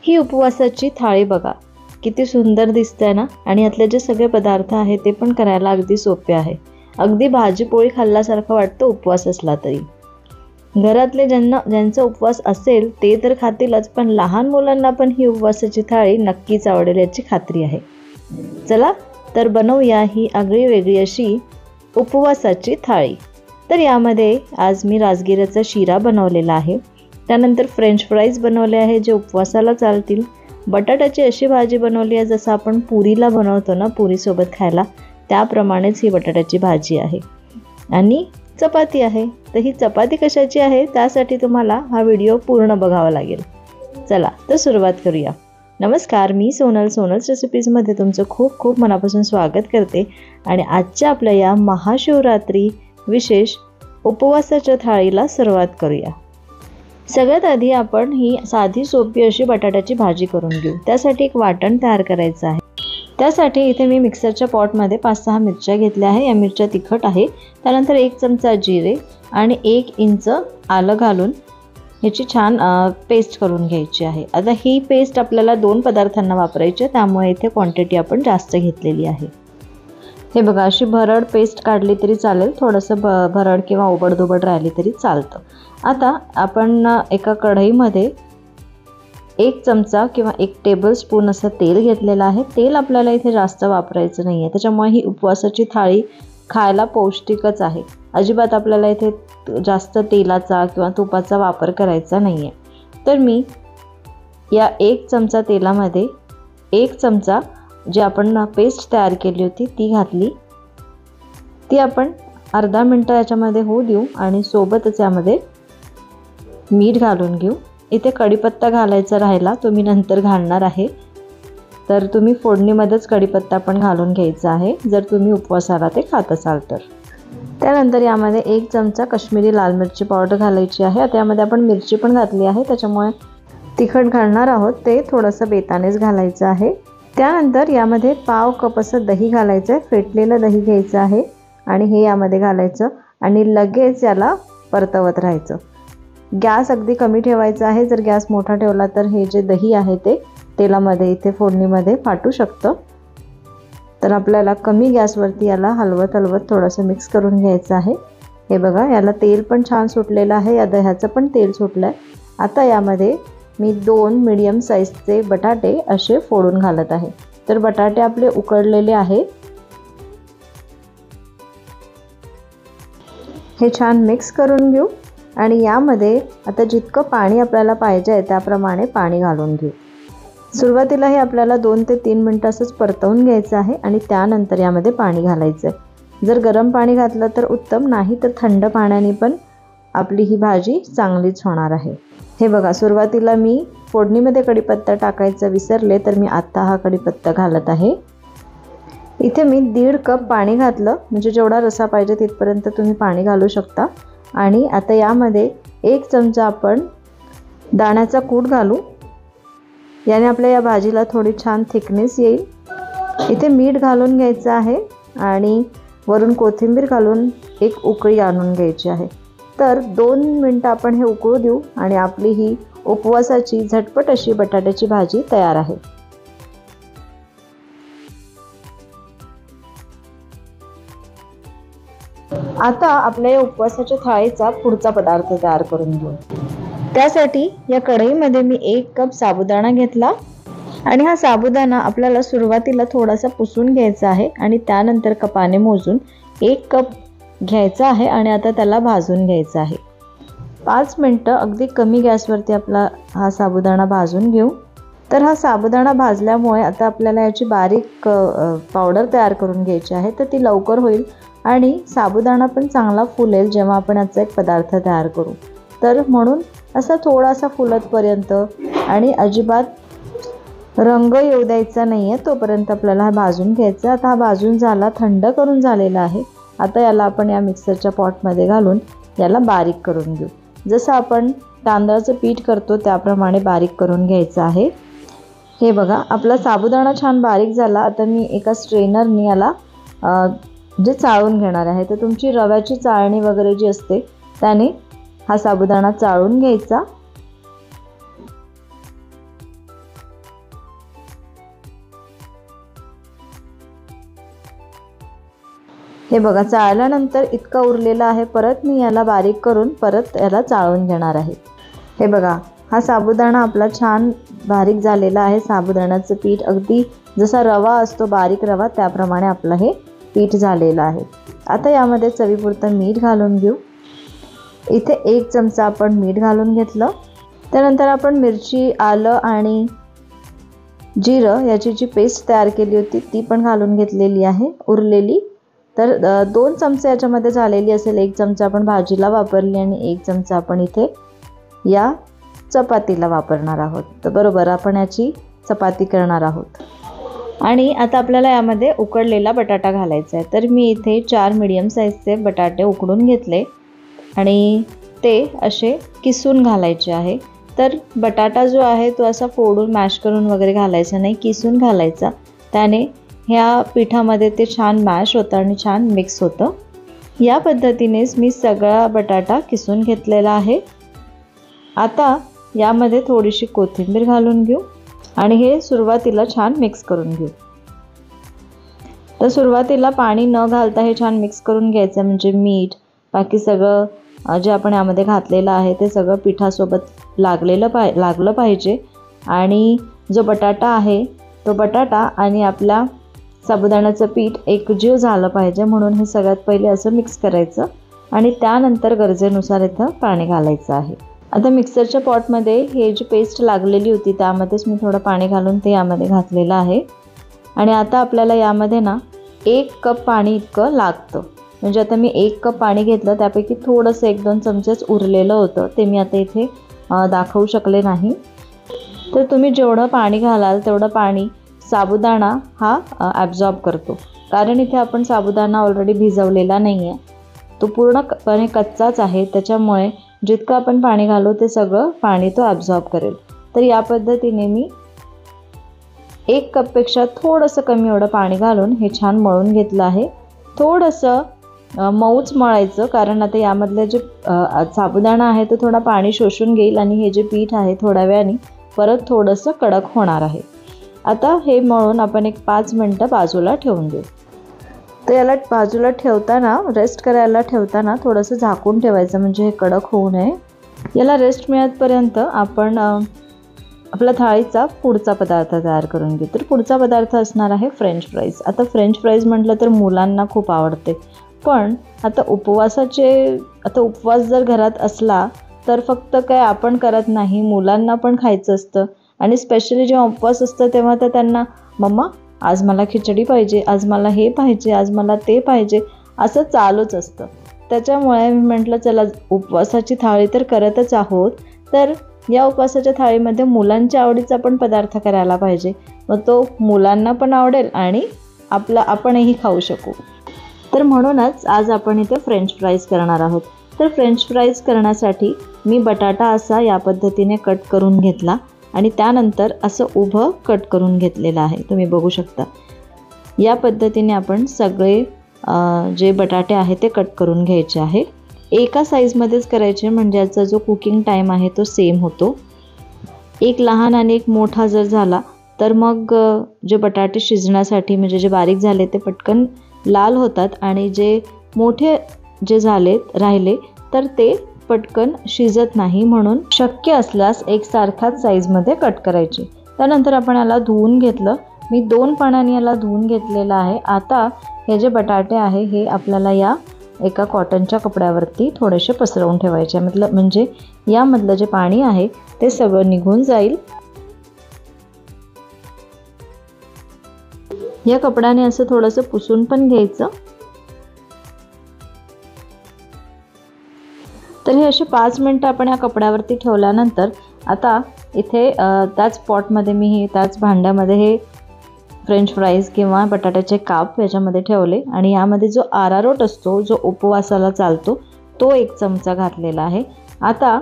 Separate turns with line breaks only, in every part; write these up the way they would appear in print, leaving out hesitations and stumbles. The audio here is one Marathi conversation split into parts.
ही उपवासाची थाळी बघा किती सुंदर दिसते ना, आणि यातले जे सगळे पदार्थ आहेत ते पण करायला अगदी सोपे आहे. अगदी भाजी पोळी खाल्ल्यासारखं वाटतं उपवास असला तरी. घरातले ज्यांचा उपवास असेल ते तर खातीलच, पण लहान मुलांना पण ही उपवासाची थाळी नक्कीच आवडेल याची खात्री आहे. चला तर बनवूया ही आगळी वेगळी अशी उपवासाची थाळी. तर यामध्ये आज मी राजगिऱ्याचा शिरा बनवलेला आहे, त्यानंतर फ्रेंच फ्राईज बनवले आहे जे उपवासाला चालतील, बटाट्याची अशी भाजी बनवली आहे जसं आपण पुरीला बनवतो ना, पुरीसोबत खायला त्याप्रमाणेच ही बटाट्याची भाजी आहे, आणि चपाती आहे. तर ही चपाती कशाची आहे त्यासाठी तुम्हाला हा व्हिडिओ पूर्ण बघावा लागेल. चला तर सुरुवात करूया. नमस्कार, मी सोनल्स रेसिपीजमध्ये तुमचं खूप खूप मनापासून स्वागत करते. आणि आजच्या आपल्या या महाशिवरात्री विशेष उपवासाच्या थाळीला सुरुवात करूया. सगळ्यात आधी आपण ही साधी सोपी अशी बटाट्याची भाजी करून घेऊ. त्यासाठी एक वाटण तयार करायचं आहे. त्यासाठी इथे मी मिक्सरच्या पॉटमध्ये 5-6 मिरच्या घेतल्या आहे. या मिरच्या तिखट आहे. त्यानंतर 1 चमचा जिरे आणि 1 इंच आलं घालून ह्याची छान पेस्ट करून घ्यायची आहे. आता ही पेस्ट आपल्याला 2 पदार्थांना वापरायची आहे, त्यामुळे इथे क्वांटिटी आपण जास्त घेतलेली आहे. हे बघा, अशी भरड पेस्ट काढली तरी चालेल, थोडंसं भरड किंवा ओबडधोबड राहिली तरी चालतं. आता आपण एका कढईमध्ये 1 चमचा किंवा 1 टेबलस्पून असं तेल घेतलेलं आहे. तेल आपल्याला इथे जास्त वापरायचं नाही आहे, त्याच्यामुळे ही उपवासाची थाळी खायला पौष्टिकच आहे. अजिबात आपल्याला इथे जास्त तेलाचा किंवा तुपाचा वापर करायचा नाही आहे. तर मी या 1 चमचा तेलामध्ये 1 चमचा जी आपण पेस्ट तयार केली होती ती घातली. ती आपण अर्धा मिनटं याच्यामध्ये होऊ देऊ आणि सोबतच यामध्ये मीठ घालून घेऊ. इथे कढीपत्ता घालायचा राहिला, तो मी नंतर घालणार आहे, तर तुम्ही फोडणीमध्येच कढीपत्ता पण घालून घ्यायचा आहे जर तुम्ही उपवासाला ते खात असाल तर. त्यानंतर यामध्ये 1 चमचा काश्मीरी लाल मिरची पावडर घालायची आहे. आता यामध्ये आपण मिरची पण घातली आहे, त्याच्यामुळे तिखट घालणार आहोत ते थोडंसं बेतानेच घालायचं आहे. त्यानंतर यामध्ये पाव कप असं दही घालायचं आहे. फेटलेलं दही घ्यायचं आहे आणि हे यामध्ये घालायचं आणि लगेच याला परतवत राहायचं. गॅस अगदी कमी ठेवायचा आहे. जर गॅस मोठा ठेवला तर हे जे दही आहे ते तेलामध्ये इथे फोडणीमध्ये फाटू शकतं. तर आपल्याला कमी गॅसवरती याला हलवत थोडंसं मिक्स करून घ्यायचं आहे. हे बघा, याला तेल पण छान सुटलेलं आहे, या दह्याचं पण तेल सुटलं आहे. आता यामध्ये मी 2 मीडियम साईजचे बटाटे असे फोडून घालत आहे. तर बटाटे आपले उकडलेले आहे. हे छान मिक्स करून घेऊ आणि यामध्ये आता जितकं पाणी आपल्याला पाहिजे आहे त्याप्रमाणे पाणी घालून घेऊ. सुरुवातीला हे आपल्याला 2 ते 3 मिनटं असंच परतवून घ्यायचं आहे आणि त्यानंतर यामध्ये पाणी घालायचं आहे. जर गरम पाणी घातलं तर उत्तम, नाही तर थंड पाण्याने पण आपली ही भाजी चांगलीच होणार आहे. हे बघा, सुरुवातीला मी फोडणीमध्ये कढीपत्ता टाकायचं विसरले, तर मी आत्ता हा कढीपत्ता घालत आहे. इथे मी 1.5 कप पाणी घातलं, म्हणजे जेवढा रस्सा पाहिजे तिथपर्यंत तुम्ही पाणी घालू शकता. आणि आता यामध्ये 1 चमचा आपण दाण्याचा कूट घालू. याने आपल्या या भाजीला थोडी छान थिकनेस येईल. इथे मीठ घालून घ्यायचं आहे आणि वरून कोथिंबीर घालून एक उकळी आणून घ्यायची आहे. तर 2 मिनटं आपण हे उकळू देऊ आणि आपली ही उपवासाची झटपट अशी बटाट्याची भाजी तयार आहे. आता आपल्या या उपवासाच्या थाळीचा पुढचा पदार्थ तयार करून घेऊ. त्यासाठी या कढईमध्ये मी 1 कप साबुदाणा घेतला आणि हा साबुदाणा आपल्याला सुरुवातीला थोडासा पुसून घ्यायचा आहे आणि त्यानंतर कपाने मोजून 1 कप घ्यायचा आहे आणि आता त्याला भाजून घ्यायचा आहे. 5 मिनटं अगदी कमी गॅसवरती आपला हा साबुदाणा भाजून घेऊ. तर हा साबुदाणा भाजल्यामुळे आता आपल्याला याची बारीक पावडर तयार करून घ्यायची आहे, तर ती लवकर होईल आणि साबुदाणा पण चांगला फुलेल जेव्हा आपण याचा एक पदार्थ तयार करू. तर म्हणून असा थोडासा फुलतपर्यंत आणि अजिबात रंग येऊ द्यायचा नाही आहे तोपर्यंत आपल्याला हा भाजून घ्यायचा. आता हा भाजून झाला, थंड करून झालेला आहे. आता याला आपण या मिक्सरच्या पॉटमध्ये घालून याला बारीक करून घेऊ. जसं आपण तांदळाचं पीठ करतो त्याप्रमाणे बारीक करून घ्यायचं आहे. हे बघा, आपला साबुदाणा छान बारीक झाला. आता मी एका स्ट्रेनरने याला जे चाळून घेणार आहे. तर तुमची रव्याची चाळणी वगैरे जी असते त्याने हा साबुदाणा चाळून घ्यायचा. हे बघा, चाळल्यानंतर इतका उरलेला आहे. परत मी याला बारीक करून परत याला चाळून घेणार आहे. हे बघा, हा साबुदाणा आपला छान बारीक झालेला आहे. साबुदाण्याचं पीठ अगदी जसा रवा असतो, बारीक रवा, त्याप्रमाणे आपलं हे पीठ झालेलं आहे. आता यामध्ये चवीपुरतं मीठ घालून घेऊ. इथे 1 चमचा आपण मीठ घालून घेतलं. त्यानंतर आपण मिरची, आलं आणि जिरं याची जी पेस्ट तयार केली होती ती पण घालून घेतलेली आहे उरलेली. तर 2 चमचे याच्यामध्ये झालेली असेल. 1 चमचा आपण भाजीला वापरली आणि 1 चमचा आपण इथे या चपातीला वापरणार आहोत. तर बरोबर आपण याची चपाती करणार आहोत. आणि आता आपल्याला यामध्ये उकडलेला बटाटा घालायचा आहे. तर मी इथे 4 मीडियम साईजचे बटाटे उकडून घेतले आणि ते असे किसून घालायचे आहे. तर बटाटा जो आहे तो असा फोडून मॅश करून वगैरे घालायचा नाही, किसून घालायचा. त्याने ह्या पिठामध्ये ते छान मॅश होतं आणि छान मिक्स होतं. या पद्धतीनेच मी सगळा बटाटा किसून घेतलेला आहे. आता यामध्ये थोडीशी कोथिंबीर घालून घेऊ आणि हे सुरुवातीला छान मिक्स करून घेऊ. तर सुरुवातीला पाणी न घालता हे छान मिक्स करून घ्यायचं, म्हणजे मीठ बाकी सगळं जे आपण यामध्ये घातलेलं आहे ते सगळं पिठासोबत लागलं पाहिजे. आणि जो बटाटा आहे तो बटाटा आणि आपला साबुदाण्याचं पीठ एकजीव झालं पाहिजे, म्हणून हे सगळ्यात पहिले असं मिक्स करायचं आणि त्यानंतर गरजेनुसार इथं पाणी घालायचं आहे. आता मिक्सरच्या पॉटमध्ये हे जी पेस्ट लागलेली होती त्यामध्येच मी थोडं पाणी घालून ते यामध्ये घातलेलं आहे. आणि आता आपल्याला यामध्ये ना 1 कप पाणी इतकं लागतं. म्हणजे आता मी 1 कप पाणी घेतलं, त्यापैकी थोडंसं 1-2 चमचेच उरलेलं होतं, ते मी आता इथे दाखवू शकले नाही. तर तुम्ही जेवढं पाणी घालाल तेवढं पाणी साबुदाणा हा ॲब्झॉर्ब करतो. कारण इथे आपण साबुदाणा ऑलरेडी भिजवलेला नाही आहे, तो पूर्णपणे कच्चाच आहे. त्याच्यामुळे जितकं आपण पाणी घालू ते सगळं पाणी तो ॲब्झॉर्ब करेल. तर या पद्धतीने मी 1 कपपेक्षा थोडंसं कमी एवढं पाणी घालून हे छान मळून घेतलं आहे. थोडंसं मऊच मळायचं, कारण आता यामधले जे साबुदाणा आहे तो थोडा पाणी शोषून घेईल आणि हे जे पीठ आहे थोड्या वेळाने परत थोडंसं कडक होणार आहे. आता हे मळून आपण एक 5 मिनटं बाजूला ठेवून देऊ. तर याला बाजूला ठेवताना, रेस्ट करायला ठेवताना थोडंसं झाकून ठेवायचं, म्हणजे हे कडक होऊ नये. याला रेस्ट मिळेपर्यंत आपण आपला थाळीचा पुढचा पदार्थ तयार करून घेऊ. तर पुढचा पदार्थ असणार आहे फ्रेंच फ्राईज. आता फ्रेंच फ्राईज म्हटलं तर मुलांना खूप आवडते, पण आता उपवास जर घरात असला तर फक्त काय आपण करत नाही, मुलांना पण खायचं असतं. आणि स्पेशली जेव्हा उपवास असतं तेव्हा तर त्यांना, मम्मा आज मला खिचडी पाहिजे, आज मला हे पाहिजे, आज मला ते पाहिजे, असं चालूच असतं. त्याच्यामुळे मी म्हटलं चला उपवासाची थाळी तर करतच आहोत, तर या उपवासाच्या थाळीमध्ये मुलांच्या आवडीचा पण पदार्थ करायला पाहिजे. मग तो मुलांना पण आवडेल आणि आपणही खाऊ शकू. तर म्हणूनच आज आपण इथे फ्रेंच फ्राईज करणार आहोत. तर फ्रेंच फ्राईज करण्यासाठी मी बटाटा असा या पद्धतीने कट करून घेतला आणि त्यानंतर असं उभं कट करून घेतलेलं आहे. तुम्ही बघू शकता या पद्धतीने आपण सगळे जे बटाटे आहे ते कट करून घ्यायचे आहे. एका साईजमध्येच करायचे, म्हणजे याचा जो कुकिंग टाईम आहे तो सेम होतो. एक लहान आणि एक मोठा जर झाला तर मग जे बटाटे शिजण्यासाठी, म्हणजे जे बारीक झाले ते पटकन लाल होतात आणि जे मोठे जे राहिले तर ते पटकन शिजत नाही. म्हणून शक्य असल्यास एकसारखाच साईजमध्ये कट करायचे. त्यानंतर आपण याला धुवून घेतलं. मी 2 पाण्याने याला धुवून घेतलेलं आहे. आता हे जे बटाटे आहे हे आपल्याला या एका कॉटनच्या कपड्यावरती थोडेसे पसरवून ठेवायचे, म्हणजे यामधलं जे पाणी आहे ते सगळं निघून जाईल. या कपड्याने असं थोडंसं पुसून पण घ्यायचं. तर हे असे 5 मिनटं आपण या कपड्यावरती ठेवल्यानंतर आता इथे त्याच पॉटमध्ये मी त्याच भांड्यामध्ये हे फ्रेंच फ्राईज किंवा बटाट्याचे काप याच्यामध्ये ठेवले आणि यामध्ये जो आरारोट असतो, जो उपवासाला चालतो, तो 1 चमचा घातलेला आहे. आता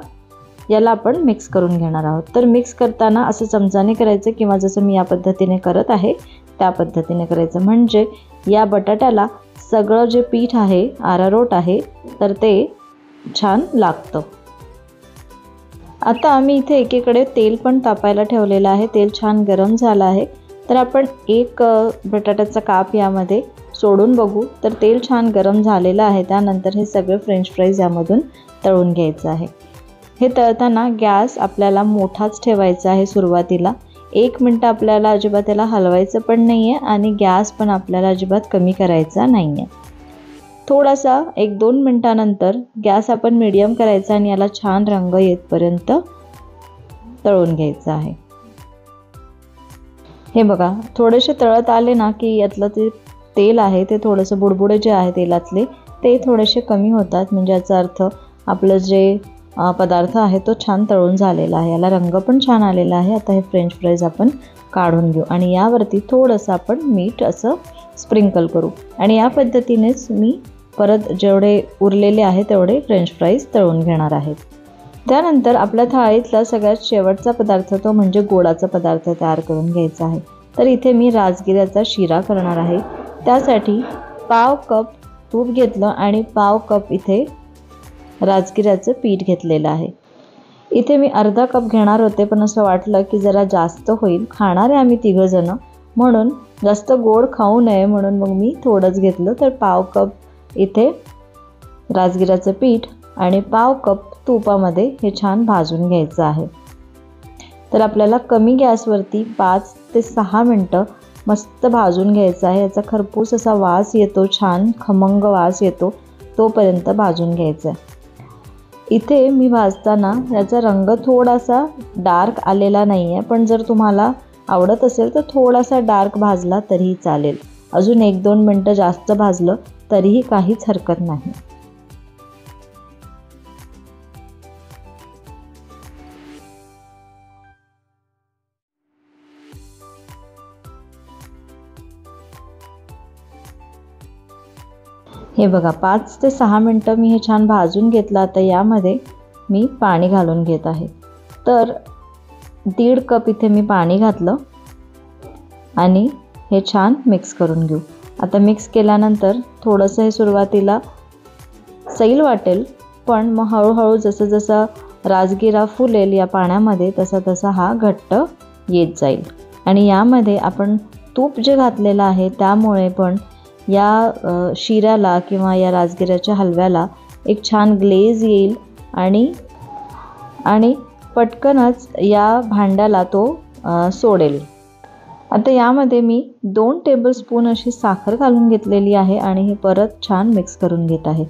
याला आपण मिक्स करून घेणार आहोत. तर मिक्स करताना असं चमचाने करायचं किंवा जसं मी या पद्धतीने करत आहे त्या पद्धतीने करायचं, म्हणजे या बटाट्याला सगळं जे पीठ आहे, आरारोट आहे, तर ते छान लागतं. आता आम्ही इथे एकीकडे तेल पण तापायला ठेवलेलं आहे. तेल छान गरम झालं आहे. तर आपण 1 बटाट्याचा काप यामध्ये सोडून बघू तर तेल छान गरम झालेलं आहे. त्यानंतर हे सगळे फ्रेंच फ्राईज यामधून तळून घ्यायचं आहे. हे तळताना गॅस आपल्याला मोठाच ठेवायचा आहे सुरुवातीला. 1 मिनिट आपल्याला अजिबात त्याला हलवायचं पण नाही आहे आणि गॅस पण आपल्याला अजिबात कमी करायचा नाही आहे. थोडासा 1-2 मिनिटानंतर गॅस आपण मीडियम करायचा आणि याला छान रंग येतपर्यंत तळून घ्यायचं आहे. हे बघा थोडेसे तळत आले ना की यातलं ते तेल आहे ते थोडंसं बुडबुडे जे आहे तेलातले ते थोडेसे कमी होतात. म्हणजे याचा अर्थ आपलं जे पदार्थ आहे तो छान तळून झालेला आहे. याला रंग पण छान आलेला आहे. आता हे फ्रेंच फ्राईज आपण काढून घेऊ आणि यावरती थोडंसं आपण मीठ असं स्प्रिंकल करू आणि या पद्धतीनेच मी परत जेवढे उरलेले आहे तेवढे फ्रेंच फ्राईज तळून घेणार आहेत. त्यानंतर आपल्या थाळीतला सगळ्यात शेवटचा पदार्थ तो म्हणजे गोडाचा पदार्थ तयार करून घ्यायचा आहे. तर इथे मी राजगिऱ्याचा शिरा करणार आहे. त्यासाठी पाव कप तूप घेतलं आणि पाव कप इथे राजगिऱ्याचं पीठ घेतलेलं आहे. इथे मी अर्धा कप घेणार होते पण असं वाटलं की जरा जास्त होईल. खाणारे आम्ही 3 जण म्हणून जास्त गोड खाऊ नये म्हणून मग मी थोडंच घेतलं. तर पाव कप इथे राजगिऱ्याचं पीठ आणि पाव कप तुपामध्ये हे छान भाजून घ्यायचं आहे. तर आपल्याला कमी गॅसवरती 5 ते 6 मिनटं मस्त भाजून घ्यायचं आहे. याचा खरपूस असा वास येतो, छान खमंग वास येतो, तोपर्यंत भाजून घ्यायचं आहे. इथे मी भाजताना याचा रंग थोडासा डार्क आलेला नाही आहे, पण जर तुम्हाला आवडत असेल तर थोडासा डार्क भाजला तरीही चालेल. अजून 1-2 मिनटं जास्त भाजलं तरीही काहीच हरकत नाही. हे बघा 5 ते 6 मिनटं मी हे छान भाजून घेतलं. आता यामध्ये मी पाणी घालून घेत आहे. तर 1.5 कप इथे मी पाणी घातलं आणि हे छान मिक्स करून घेऊ. आता मिक्स केल्यानंतर थोडंसं हे सुरुवातीला सैल वाटेल, पण मग हळूहळू जसं जसं राजगिरा फुलेल या पाण्यामध्ये तसा तसा हा घट्ट येत जाईल. आणि यामध्ये आपण तूप जे घातलेलं आहे त्यामुळे पण या शिऱ्याला किंवा या राजगिऱ्याच्या हलव्याला एक छान ग्लेज येईल आणि पटकनच या भांड्याला तो सोडेल. आता यामध्ये मी 2 टेबलस्पून अशी साखर घालून घेतलेली आहे आणि हे परत छान मिक्स करून घेत आहे.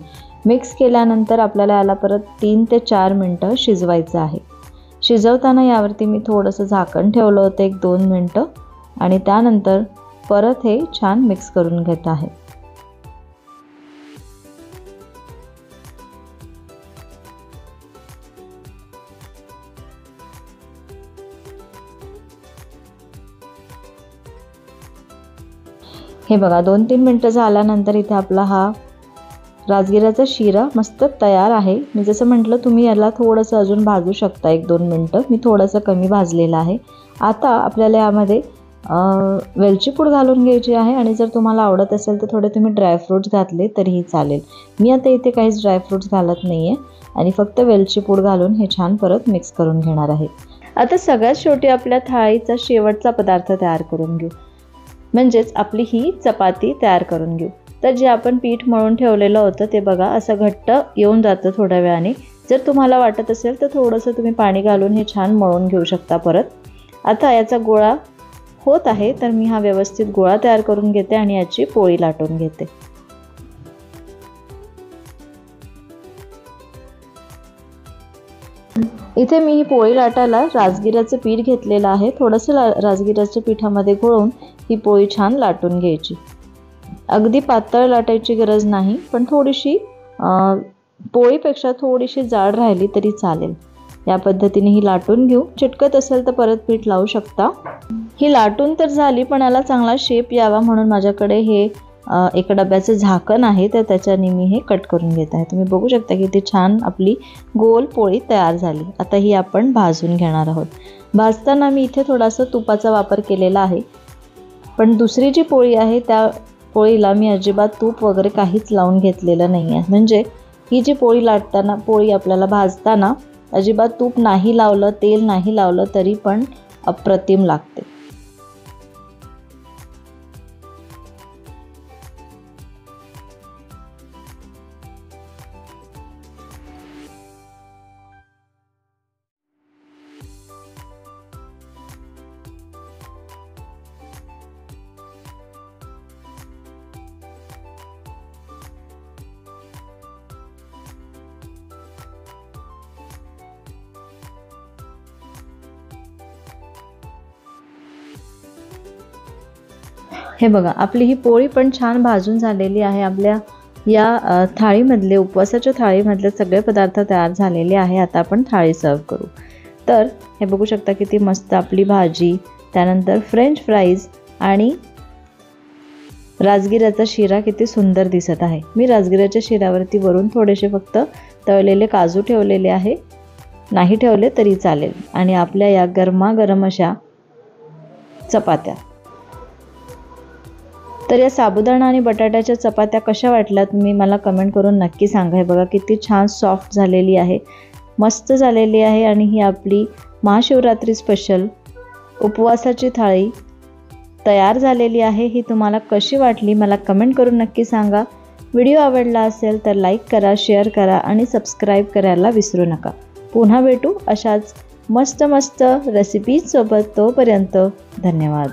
मिक्स केल्यानंतर आपल्याला याला परत 3 ते 4 मिनटं शिजवायचं आहे. शिजवताना यावरती मी थोडंसं झाकण ठेवलं होतं 1-2 मिनटं आणि त्यानंतर परत हे छान मिक्स करून घेत आहे. हे बघा 2-3 मिनटं झाल्यानंतर इथे आपला हा राजगिऱ्याचा शिरा मस्त तयार आहे. मी जसं म्हटलं तुम्ही याला थोडंसं अजून भाजू शकता 1-2 मिनटं. मी थोडंसं कमी भाजलेलं आहे. आता आपल्याला यामध्ये वेलची पूड घालून घ्यायची आहे आणि जर तुम्हाला आवडत असेल तर थोडे तुम्ही ड्रायफ्रूट्स घातले तरीही चालेल. मी आता इथे काहीच ड्रायफ्रूट्स घालत नाही आहे आणि फक्त वेलची पूड घालून हे छान परत मिक्स करून घेणार आहे. आता सगळ्यात शेवटी आपल्या थाळीचा शेवटचा पदार्थ तयार करून घेऊ, म्हणजेच आपली ही चपाती तयार करून घेऊ. तर जे आपण पीठ मळून ठेवलेलं होतं ते बघा असं घट्ट येऊन जातं थोड्या वेळाने. जर तुम्हाला वाटत असेल तर थोडंसं तुम्ही पाणी घालून हे छान मळून घेऊ शकता परत. आता याचा गोळा होत आहे तर मी हा व्यवस्थित गोळा तयार करून घेते आणि याची पोळी लाटून घेते. इथे मी ही पोळी लाटायला राजगिऱ्याचं पीठ घेतलेलं आहे. थोडंसं राजगिऱ्याच्या पिठामध्ये घोळून ही पोळी छान लाटून घ्यायची. अगदी पातळ लाटायची गरज नाही, पण थोडीशी पोळीपेक्षा थोडीशी जाड राहिली तरी चालेल. या पद्धतीने ही लाटून घेऊ. चिटकत असेल तर परत पीठ लावू शकता. ही लाटून तर झाली, पण याला चांगला शेप यावा म्हणून माझ्याकडे हे एका डब्याचं झाकण आहे तर त्याच्याने मी हे कट करून घेत आहे. तुम्ही बघू शकता की ती छान आपली गोल पोळी तयार झाली. आता ही आपण भाजून घेणार आहोत. भाजताना मी इथे थोडासा तुपाचा वापर केलेला आहे, पण दुसरी जी पोळी आहे त्या पोळीला मी अजिबात तूप वगैरे काहीच लावून घेतलेलं नाही आहे. म्हणजे ही जी पोळी लाटताना पोळी आपल्याला भाजताना अजिबात तूप नाही लावलं, तेल नाही लावलं तरी पण अप्रतिम लागते. हे बघा, आपली ही पोळी पण छान भाजून झालेली आहे. आपल्या या थाळीमधले, उपवासाच्या थाळीमधले सगळे पदार्थ तयार झालेले आहे. आता आपण थाळी सर्व करू. तर हे बघू शकता किती मस्त आपली भाजी, त्यानंतर फ्रेंच फ्राईज आणि राजगिऱ्याचा शिरा किती सुंदर दिसत आहे. मी राजगिऱ्याच्या शिऱ्यावरती वरून थोडेसे फक्त तळलेले काजू ठेवलेले आहे, नाही ठेवले तरी चालेल. आणि आपल्या या गरमागरम अशा चपात्या. तर या साबुदाणा आणि बटाट्याच्या चपात्या कशा वाटल्या तुम्ही मला कमेंट करून नक्की सांगा. हे बघा किती छान सॉफ्ट झालेली आहे, मस्त झालेली आहे. आणि ही आपली महाशिवरात्री स्पेशल उपवासाची थाळी तयार झालेली आहे. ही तुम्हाला कशी वाटली मला कमेंट करून नक्की सांगा. व्हिडिओ आवडला असेल तर लाईक करा, शेअर करा आणि सबस्क्राईब करायला विसरू नका. पुन्हा भेटू अशाच मस्त मस्त रेसिपीजसोबत. तोपर्यंत धन्यवाद.